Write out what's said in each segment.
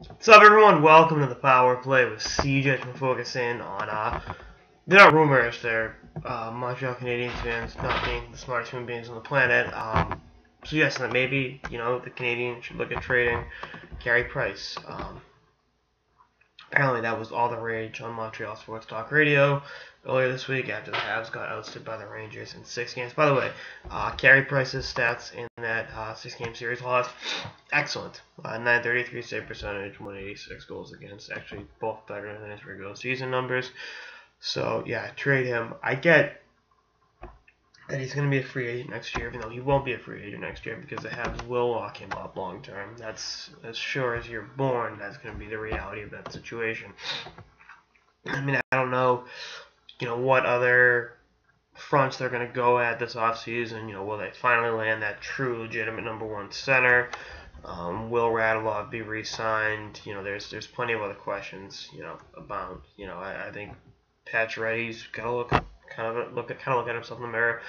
What's up, everyone? Welcome to the Power Play with CJ. We're focusing on there are rumors there. Montreal Canadiens fans not being the smartest human beings on the planet. Suggesting that maybe the Canadiens should look at trading Carey Price. Apparently, that was all the rage on Montreal Sports Talk Radio earlier this week after the Habs got ousted by the Rangers in 6 games. By the way, Carey Price's stats in that 6-game series loss, excellent. 933 save percentage, 186 goals against. Actually, both better than his regular season numbers. So, yeah, trade him. I get that he's going to be a free agent next year, even though he won't be a free agent next year because the Habs will lock him up long term. That's as sure as you're born. That's going to be the reality of that situation. I mean, I don't know, what other fronts they're going to go at this offseason. Will they finally land that true, legitimate number one center? Will Radulov be re-signed? There's plenty of other questions, about. I think Pacioretty's got to look at himself in the mirror.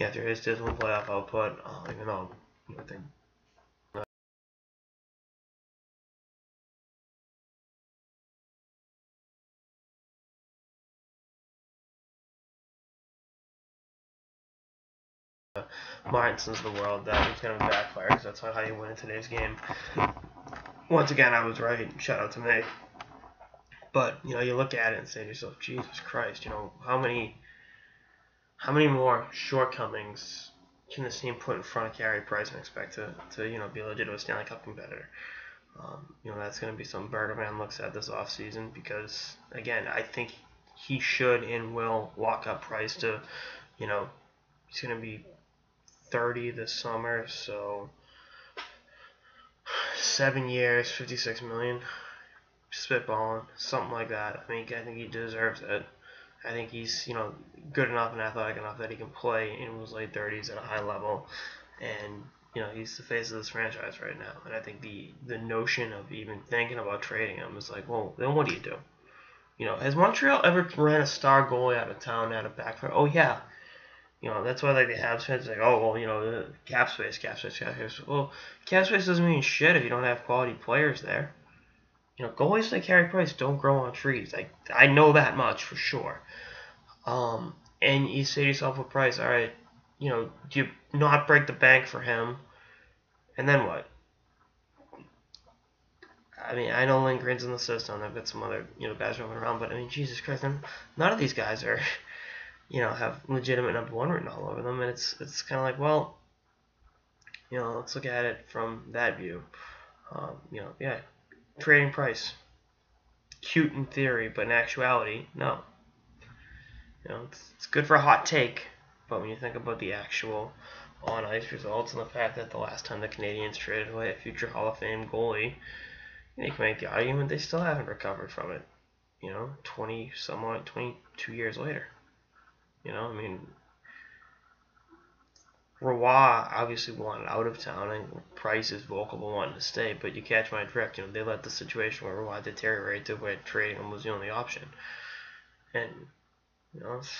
After his dismal playoff output, even though I think Martinsons of the world, that was going to backfire because that's not how you win in today's game. Once again, I was right. Shout out to me. But you look at it and say to yourself, Jesus Christ, how many more shortcomings can this team put in front of Carey Price and expect to be a legitimate Stanley Cup competitor? That's going to be something Bergevin looks at this offseason because, again, I think he should and will lock up Price to, he's going to be 30 this summer, so 7 years, $56 million, spitballing, something like that. I think he deserves it. I think he's, good enough and athletic enough that he can play in his late 30s at a high level, and he's the face of this franchise right now. And I think the notion of even thinking about trading him is like, well, then what do you do? Has Montreal ever ran a star goalie out of town out of backfire? Oh yeah. That's why the Habs fans are like, oh well, the cap space. Well, cap space doesn't mean shit if you don't have quality players there. Goalies like Carey Price don't grow on trees. I know that much for sure. And you say to yourself with Price, all right, do you not break the bank for him? And then what? I mean, I know Lindgren's in the system. I've got some other, guys roaming around, but I mean, Jesus Christ, none of these guys are, have legitimate number one written all over them, and it's kind of like, well, let's look at it from that view. Trading Price, cute in theory, but in actuality, no. It's good for a hot take, but when you think about the actual on-ice results and the fact that the last time the Canadiens traded away a future Hall of Fame goalie, you can make the argument they still haven't recovered from it. 22 years later. I mean, Roy obviously wanted out of town, and Price is vocal about wanting to stay, but you catch my drift. They let the situation where Roy deteriorated to where trading him was the only option. And, it's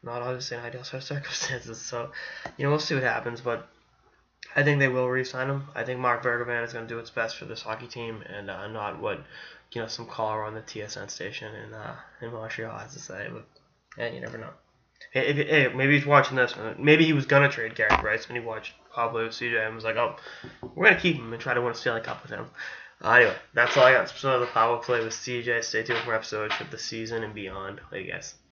not obviously an ideal set of circumstances, so, we'll see what happens, but I think they will re-sign him. I think Mark Bergevin is going to do what's best for this hockey team, and not what, some caller on the TSN station in Montreal has to say, but, you never know. Hey, maybe he's watching this. Maybe he was going to trade Carey Price when he watched Pablo with CJ and was like, oh, we're going to keep him and try to win a Stanley Cup with him. Anyway, that's all I got. So the Power Play with CJ. Stay tuned for episodes of the season and beyond. Later, guys.